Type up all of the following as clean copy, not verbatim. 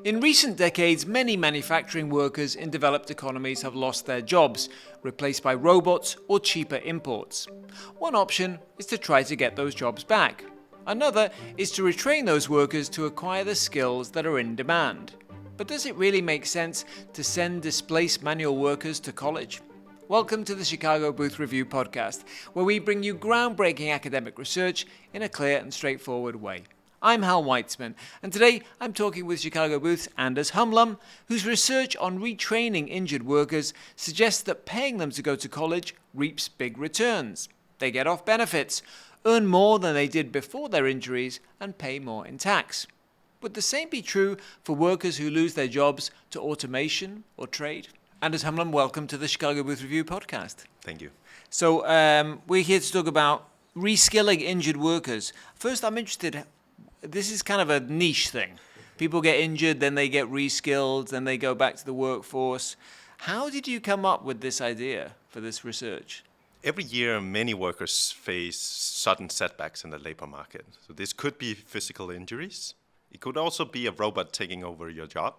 In recent decades, many manufacturing workers in developed economies have lost their jobs, replaced by robots or cheaper imports. One option is to try to get those jobs back. Another is to retrain those workers to acquire the skills that are in demand. But does it really make sense to send displaced manual workers to college? Welcome to the Chicago Booth Review podcast, where we bring you groundbreaking academic research in a clear and straightforward way. I'm Hal Weitzman, and today I'm talking with Chicago Booth's Anders Humlum, whose research on retraining injured workers suggests that paying them to go to college reaps big returns. They get off benefits, earn more than they did before their injuries, and pay more in tax. Would the same be true for workers who lose their jobs to automation or trade? Anders Humlum, welcome to the Chicago Booth Review podcast. Thank you. So we're here to talk about reskilling injured workers. First, I'm interested. This is kind of a niche thing. People get injured, then they get reskilled, then they go back to the workforce. How did you come up with this idea for this research? Every year, many workers face sudden setbacks in the labor market. So this could be physical injuries. It could also be a robot taking over your job.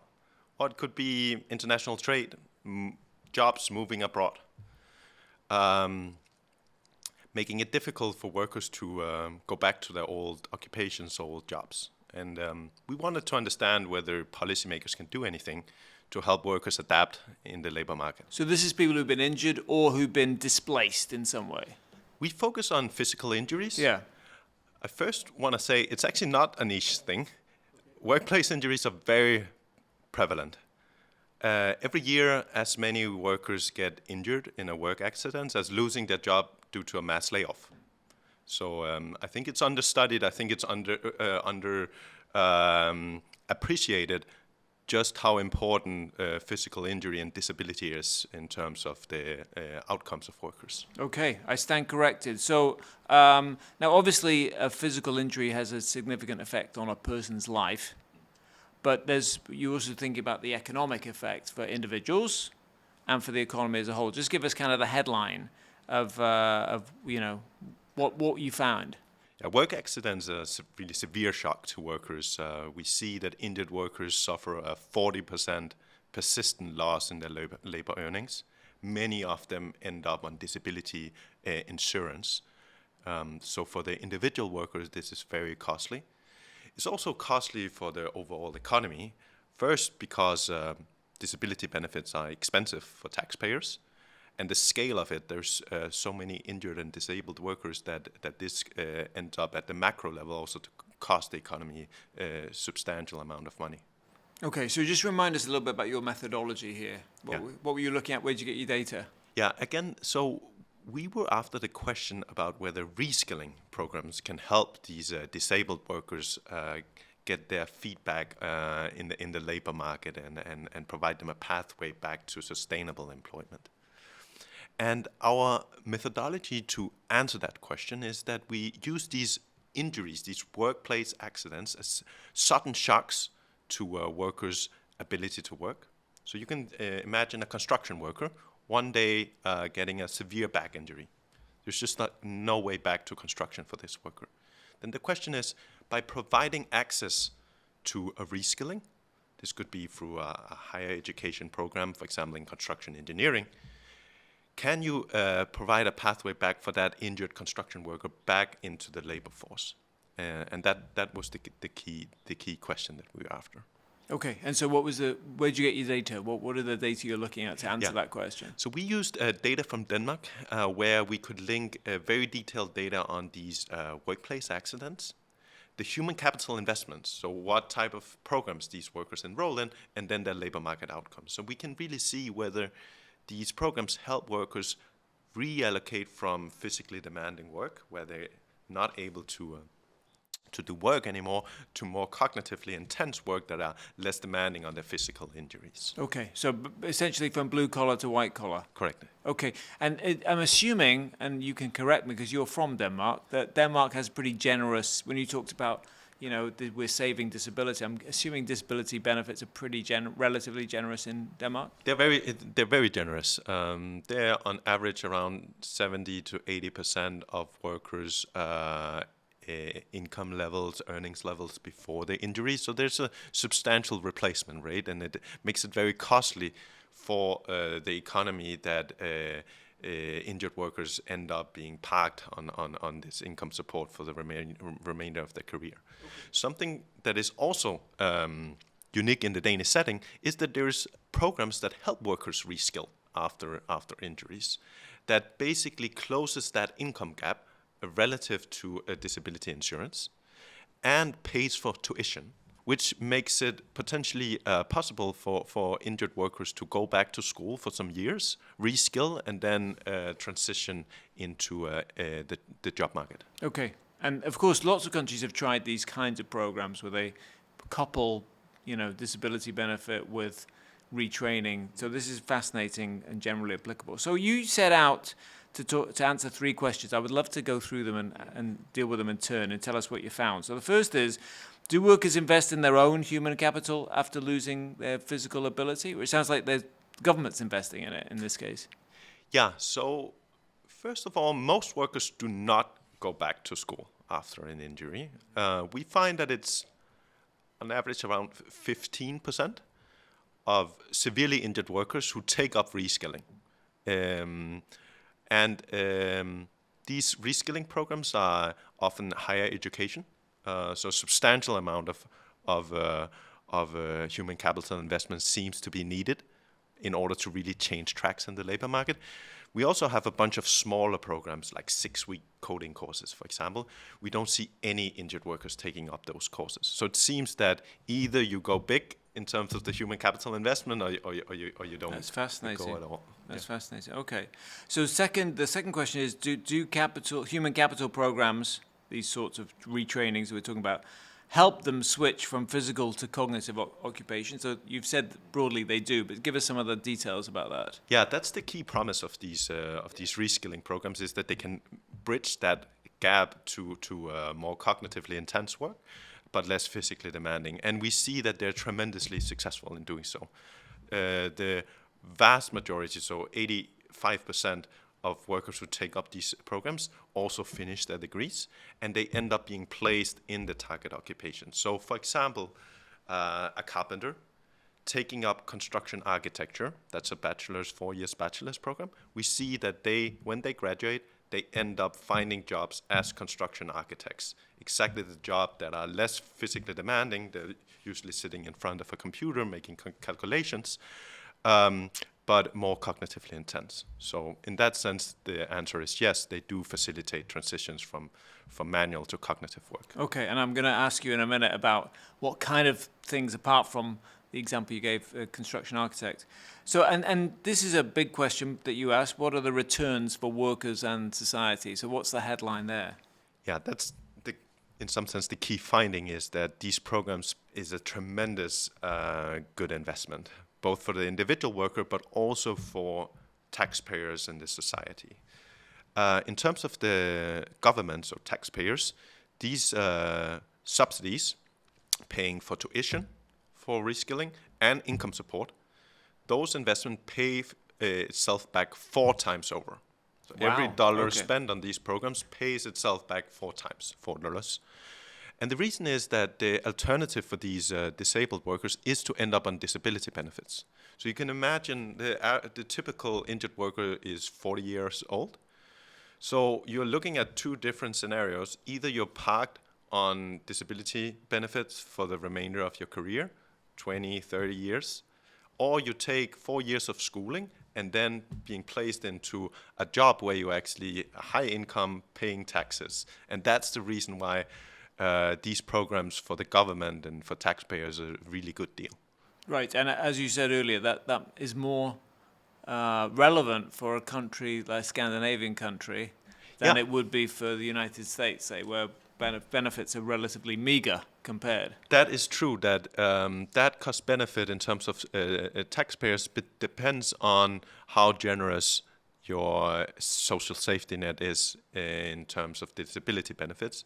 Or it could be international trade, jobs moving abroad. Making it difficult for workers to go back to their old occupations, old jobs. And we wanted to understand whether policymakers can do anything to help workers adapt in the labor market. So this is people who've been injured or who've been displaced in some way? We focus on physical injuries. Yeah. I first want to say it's actually not a niche thing. Workplace injuries are very prevalent. Every year, as many workers get injured in a work accident as losing their job due to a mass layoff. So I think it's understudied. I think it's appreciated just how important physical injury and disability is in terms of the outcomes of workers. Okay, I stand corrected. So now obviously a physical injury has a significant effect on a person's life, but you also think about the economic effect for individuals and for the economy as a whole. Just give us kind of the headline of what you found. Yeah, work accidents are a really severe shock to workers. We see that injured workers suffer a 40% persistent loss in their labor earnings. Many of them end up on disability insurance. So for the individual workers, this is very costly. It's also costly for the overall economy. First, because disability benefits are expensive for taxpayers. And the scale of it, there's so many injured and disabled workers that this ends up at the macro level also to cost the economy a substantial amount of money. Okay, so just remind us a little bit about your methodology here. What were you looking at? Where did you get your data? Yeah, again, so we were after the question about whether reskilling programs can help these disabled workers get their feedback in the labor market and provide them a pathway back to sustainable employment. And our methodology to answer that question is that we use these injuries, these workplace accidents, as sudden shocks to workers' ability to work. So you can imagine a construction worker one day getting a severe back injury. There's just no way back to construction for this worker. Then the question is, by providing access to a reskilling, this could be through a higher education program, for example, in construction engineering, can you provide a pathway back for that injured construction worker back into the labor force? And that was the key question that we were after. Okay, and so where did you get your data? What are the data you're looking at to answer that question? So we used data from Denmark where we could link very detailed data on these workplace accidents, the human capital investments, so what type of programs these workers enroll in, and then their labor market outcomes. So we can really see whether these programs help workers reallocate from physically demanding work, where they're not able to do work anymore, to more cognitively intense work that are less demanding on their physical injuries. Okay, so essentially from blue collar to white collar. Correct. Okay, and I'm assuming, and you can correct me because you're from Denmark, that Denmark has pretty generous, when you talked about we're saving disability. I'm assuming disability benefits are pretty relatively generous in Denmark. They're very generous. They're on average around 70 to 80% of workers income levels, earnings levels before the injury. So there's a substantial replacement rate, and it makes it very costly for the economy that injured workers end up being parked on this income support for the remainder of their career. Okay. Something that is also unique in the Danish setting is that there's programs that help workers reskill after injuries, that basically closes that income gap relative to disability insurance and pays for tuition, which makes it potentially possible for injured workers to go back to school for some years, reskill, and then transition into the job market. Okay. And of course, lots of countries have tried these kinds of programs where they couple, disability benefit with retraining. So this is fascinating and generally applicable. So you set out to answer 3 questions. I would love to go through them and deal with them in turn and tell us what you found. So the first is, do workers invest in their own human capital after losing their physical ability? It sounds like the government's investing in it in this case. Yeah, so first of all, most workers do not go back to school after an injury. We find that it's on average around 15% of severely injured workers who take up reskilling. These reskilling programs are often higher education, so a substantial amount of human capital investment seems to be needed in order to really change tracks in the labor market. We also have a bunch of smaller programs like 6-week coding courses, for example. We don't see any injured workers taking up those courses. So it seems that either you go big in terms of the human capital investment or you don't. That's fascinating. Go at all. That's fascinating. Okay. So the second question is, do human capital programs, these sorts of retrainings that we're talking about, help them switch from physical to cognitive occupation? So you've said broadly they do, but give us some other details about that. Yeah, that's the key promise of these reskilling programs, is that they can bridge that gap to more cognitively intense work, but less physically demanding. And we see that they're tremendously successful in doing so. The vast majority, so 85% of workers who take up these programs also finish their degrees, and they end up being placed in the target occupation. So, for example, a carpenter taking up construction architecture, that's a 4 years bachelor's program, we see that when they graduate, they end up finding jobs as construction architects. Exactly the job that are less physically demanding. They're usually sitting in front of a computer making calculations, but more cognitively intense. So in that sense, the answer is yes, they do facilitate transitions from manual to cognitive work. Okay, and I'm going to ask you in a minute about what kind of things, apart from the example you gave, construction architect. So, and this is a big question that you asked, what are the returns for workers and society? So what's the headline there? Yeah, that's in some sense, the key finding is that these programs is a tremendous good investment, both for the individual worker, but also for taxpayers and the society. In terms of the governments or taxpayers, these subsidies, paying for tuition, for reskilling, and income support, those investments pay itself back 4 times over. So wow. Every dollar spent on these programs pays itself back 4 times, $4. And the reason is that the alternative for these disabled workers is to end up on disability benefits. So you can imagine the typical injured worker is 40 years old. So you're looking at 2 different scenarios. Either you're parked on disability benefits for the remainder of your career, 20, 30 years, or you take 4 years of schooling and then being placed into a job where you're actually a high income paying taxes. And that's the reason why these programs for the government and for taxpayers are a really good deal. Right, and as you said earlier, that is more relevant for a country like a Scandinavian country than it would be for the United States, say, where benefits are relatively meager compared. That is true, that that cost benefit in terms of taxpayers depends on how generous your social safety net is in terms of disability benefits.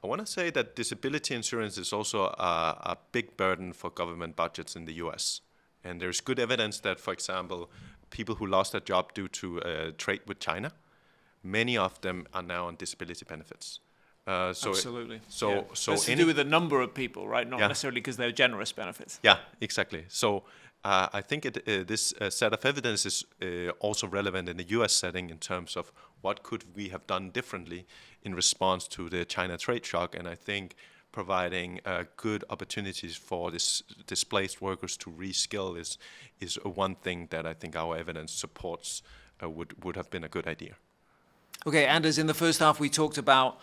I want to say that disability insurance is also a big burden for government budgets in the US. And there's good evidence that, for example, people who lost their job due to trade with China, many of them are now on disability benefits. Absolutely. So That's to any do with the number of people, right? Not Yeah. necessarily because they're generous benefits. Yeah, exactly. So I think this set of evidence is also relevant in the U.S. setting in terms of what could we have done differently in response to the China trade shock, and I think providing good opportunities for displaced workers to reskill is one thing that I think our evidence supports would have been a good idea. Okay, Anders, in the first half we talked about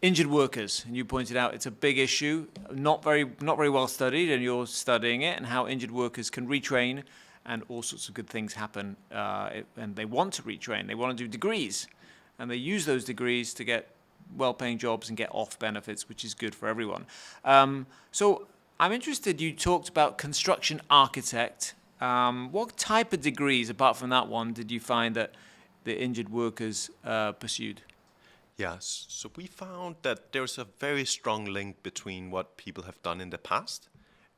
injured workers, and you pointed out it's a big issue, not very well studied, and you're studying it, and how injured workers can retrain, and all sorts of good things happen. And they want to retrain, they want to do degrees, and they use those degrees to get well-paying jobs and get off benefits, which is good for everyone. So I'm interested. You talked about construction architect. What type of degrees, apart from that one, did you find that the injured workers pursued? Yes, so we found that there's a very strong link between what people have done in the past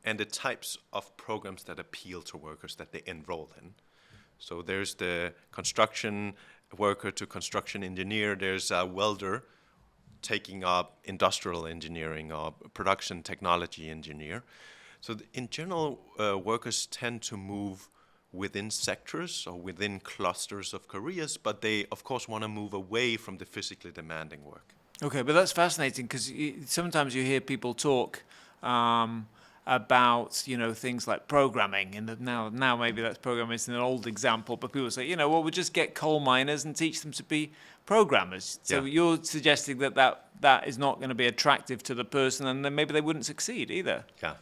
and the types of programs that appeal to workers that they enroll in. So there's the construction worker to construction engineer, there's a welder taking up industrial engineering or production technology engineer. So in general, workers tend to move within sectors or within clusters of careers, but they, of course, want to move away from the physically demanding work. Okay, but that's fascinating because sometimes you hear people talk about things like programming, and now maybe that's programming is an old example, but people say well, we'll just get coal miners and teach them to be programmers. So you're suggesting that is not going to be attractive to the person, and then maybe they wouldn't succeed either. Yeah.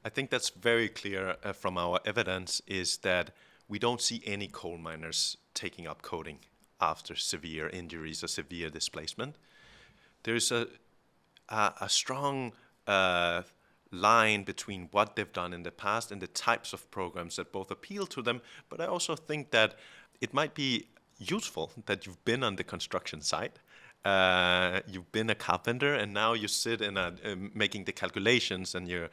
I think that's very clear from our evidence is that we don't see any coal miners taking up coding after severe injuries or severe displacement. There's a strong line between what they've done in the past and the types of programs that both appeal to them, but I also think that it might be useful that you've been on the construction site. You've been a carpenter, and now you sit in making the calculations, and you're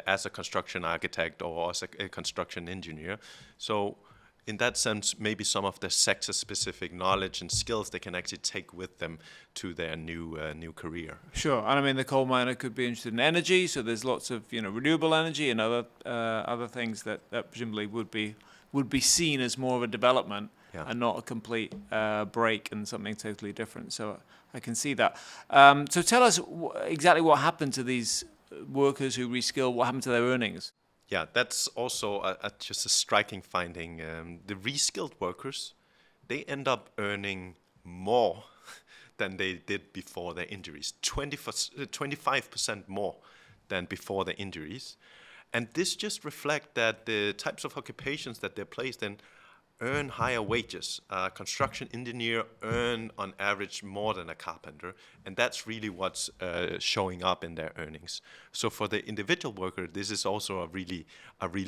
as a construction architect or as a construction engineer. So, in that sense, maybe some of the sector-specific knowledge and skills they can actually take with them to their new career. Sure, and I mean the coal miner could be interested in energy, so there's lots of renewable energy and other things that presumably would be seen as more of a development. Yeah. And not a complete break and something totally different. So I can see that. So tell us exactly what happened to these workers who reskill. What happened to their earnings? Yeah, that's also just a striking finding. The reskilled workers, they end up earning more than they did before their injuries, 25% more than before their injuries. And this just reflects that the types of occupations that they're placed in earn higher wages. A construction engineer earn on average more than a carpenter, and that's really what's showing up in their earnings. So for the individual worker, this is also a really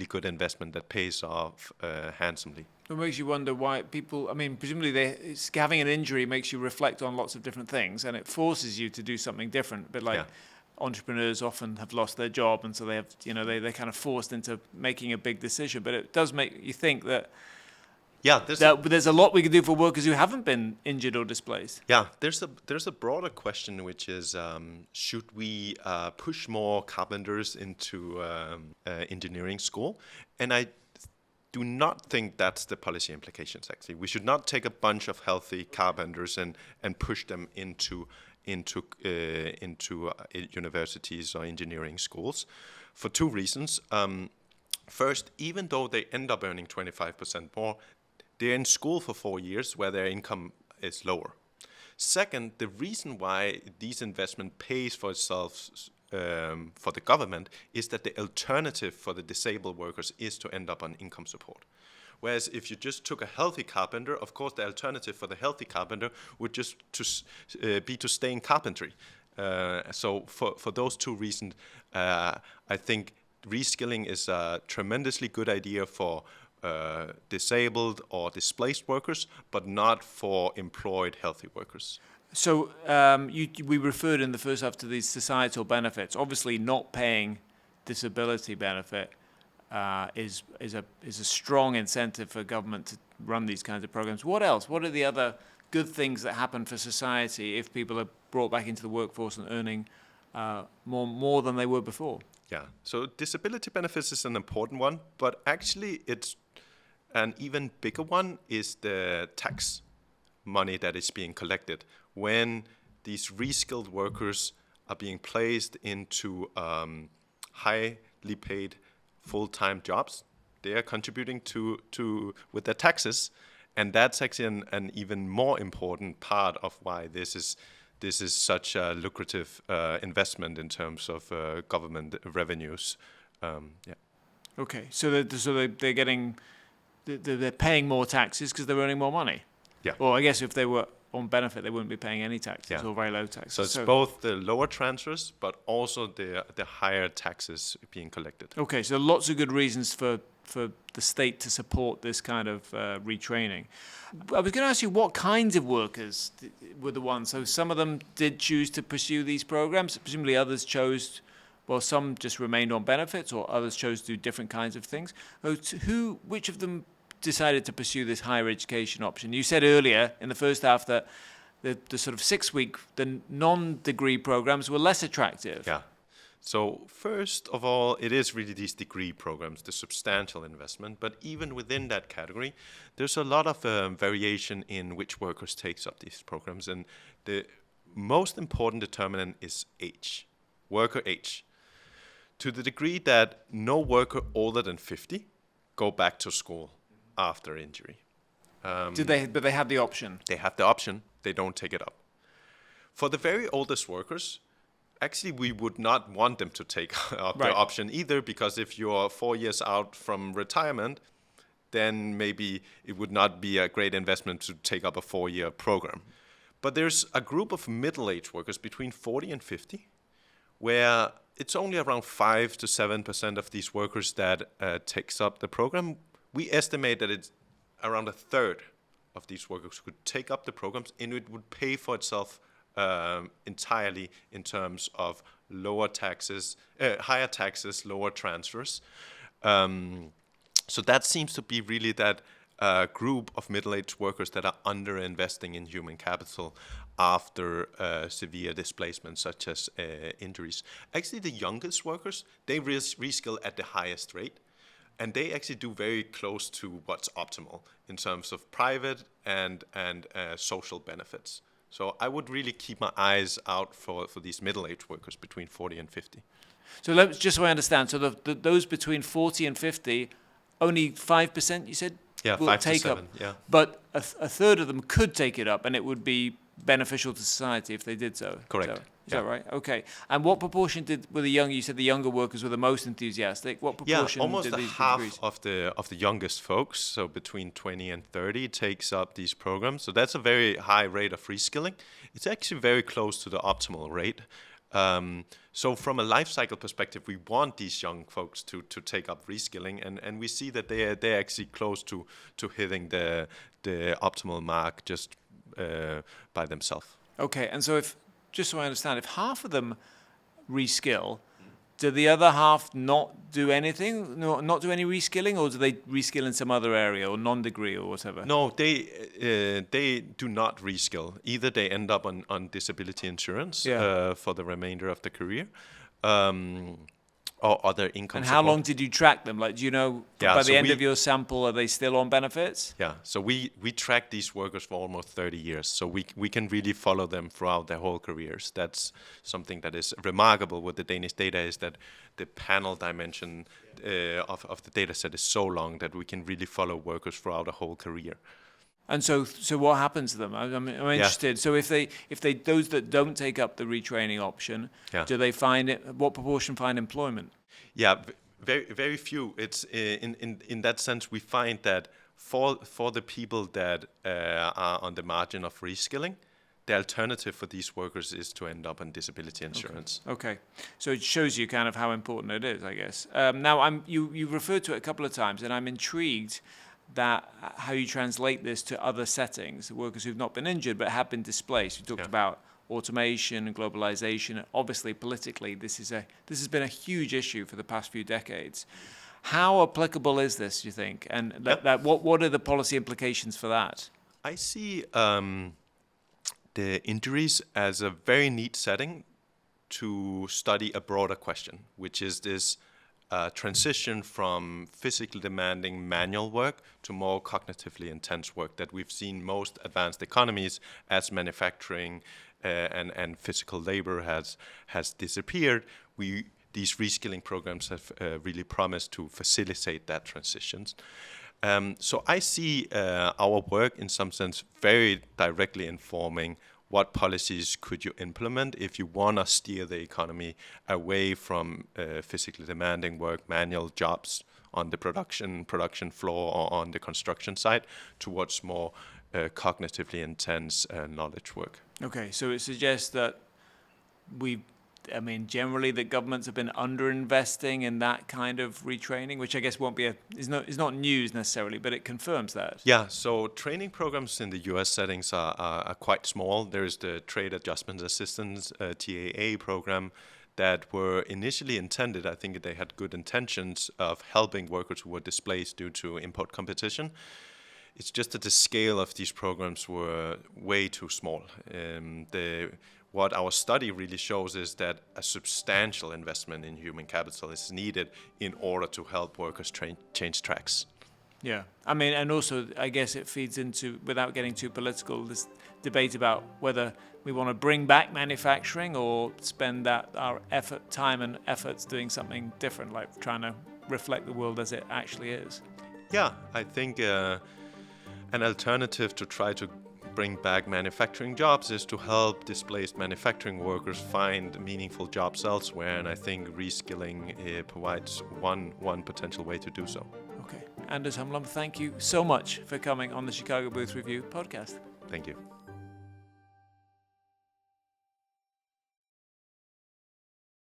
good investment that pays off handsomely. It makes you wonder why people, presumably having an injury makes you reflect on lots of different things, and it forces you to do something different, but entrepreneurs often have lost their job, and so they have, they're kind of forced into making a big decision. But it does make you think that there's a lot we can do for workers who haven't been injured or displaced. Yeah, there's a broader question, which is should we push more carpenters into engineering school? And I do not think that's the policy implications. Actually, we should not take a bunch of healthy carpenters and push them into universities or engineering schools, for two reasons. First, even though they end up earning 25% more, they're in school for 4 years where their income is lower. Second, the reason why these investment pays for itself for the government is that the alternative for the disabled workers is to end up on income support. Whereas if you just took a healthy carpenter, of course the alternative for the healthy carpenter would just be to stay in carpentry. So for those two reasons, I think reskilling is a tremendously good idea for disabled or displaced workers, but not for employed healthy workers. So we referred in the first half to these societal benefits. Obviously, not paying disability benefit is a strong incentive for government to run these kinds of programs. What else? What are the other good things that happen for society if people are brought back into the workforce and earning more than they were before. Yeah, so disability benefits is an important one, but actually it's an even bigger one is the tax money that is being collected when these reskilled workers are being placed into highly paid full-time jobs. They are contributing to with their taxes, and that's actually an even more important part of why this is such a lucrative investment in terms of government revenues. Okay, so they're getting they're paying more taxes because they're earning more money. Yeah. Or I guess if they were on benefit, they wouldn't be paying any taxes, Yeah. or very low taxes. So it's both the lower transfers, but also the higher taxes being collected. Okay, so lots of good reasons for the state to support this kind of retraining. I was going to ask you, what kinds of workers were the ones? So some of them did choose to pursue these programs. Presumably others chose, well, some just remained on benefits, or others chose to do different kinds of things. Which of them decided to pursue this higher education option? You said earlier in the first half that the sort of 6-week, the non-degree programs were less attractive. Yeah. So first of all, it is really these degree programs, the substantial investment. But even within that category, there's a lot of variation in which workers takes up these programs. And the most important determinant is age, worker age. To the degree that no worker older than 50 go back to school after injury. But they have the option. They have the option. They don't take it up. For the very oldest workers, actually, we would not want them to take up the option either, because if you're 4 years out from retirement, then maybe it would not be a great investment to take up a 4-year program. But there's a group of middle-aged workers between 40 and 50, where it's only around 5 to 7% of these workers that takes up the program. We estimate that it's around a third of these workers could take up the programs, and it would pay for itself entirely in terms of lower taxes, higher taxes, lower transfers. So that seems to be really that group of middle-aged workers that are under-investing in human capital after severe displacement, such as injuries. Actually, the youngest workers, they reskill at the highest rate. And they actually do very close to what's optimal in terms of private and social benefits. So I would really keep my eyes out for these middle-aged workers between 40 and 50. So just so I understand, so those between 40 and 50, only 5%, you said, will 5 take to 7, up. yeah. But a third of them could take it up, and it would be beneficial to society if they did so. Correct. Is that right? Okay. And what proportion were you said the younger workers were the most enthusiastic. What proportion almost did these half degrees? of the youngest folks, so between 20 and 30, takes up these programs. So that's a very high rate of reskilling. It's actually very close to the optimal rate. So from a life cycle perspective, we want these young folks to take up reskilling, and we see that they're actually close to hitting the optimal mark just by themselves. Okay, and so just so I understand, if half of them reskill, do the other half not do anything, not do any reskilling, or do they reskill in some other area or non-degree or whatever? No, they do not reskill. Either they end up on disability insurance for the remainder of the career, or other income And support. how long did you track them? Like, do you know, by the end of your sample, are they still on benefits? Yeah, so we track these workers for almost 30 years. So we can really follow them throughout their whole careers. That's something that is remarkable with the Danish data, is that the panel dimension of the data set is so long that we can really follow workers throughout a whole career. And so what happens to them? I'm interested. So if they those that don't take up the retraining option, do they find it? What proportion find employment? Yeah, very very few. It's in that sense we find that for the people that are on the margin of reskilling, the alternative for these workers is to end up on disability insurance. Okay. So it shows you kind of how important it is, I guess. Now you referred to it a couple of times, and I'm intrigued that how you translate this to other settings, workers who've not been injured but have been displaced. You talked about automation and globalization. Obviously, politically, this has been a huge issue for the past few decades. How applicable is this, you think? And what are the policy implications for that? I see the injuries as a very neat setting to study a broader question, which is this transition from physically demanding manual work to more cognitively intense work that we've seen most advanced economies as manufacturing and physical labor has disappeared. These reskilling programs have really promised to facilitate that transition. So I see our work in some sense very directly informing what policies could you implement if you want to steer the economy away from physically demanding work, manual jobs on the production floor or on the construction site towards more cognitively intense knowledge work. Okay, so it suggests that generally that governments have been underinvesting in that kind of retraining, which I guess is not news necessarily, but it confirms that. Yeah, so training programs in the US settings are quite small. There's the Trade Adjustment Assistance, TAA program, that were initially intended, I think they had good intentions of helping workers who were displaced due to import competition. It's just that the scale of these programs were way too small. What our study really shows is that a substantial investment in human capital is needed in order to help workers change tracks. Yeah, and also I guess it feeds into, without getting too political, this debate about whether we want to bring back manufacturing or spend our time and efforts doing something different, like trying to reflect the world as it actually is. Yeah, I think an alternative to try to bring back manufacturing jobs is to help displaced manufacturing workers find meaningful jobs elsewhere, and I think reskilling provides one potential way to do so. Okay, Anders Humlum, thank you so much for coming on the Chicago Booth Review podcast. Thank you.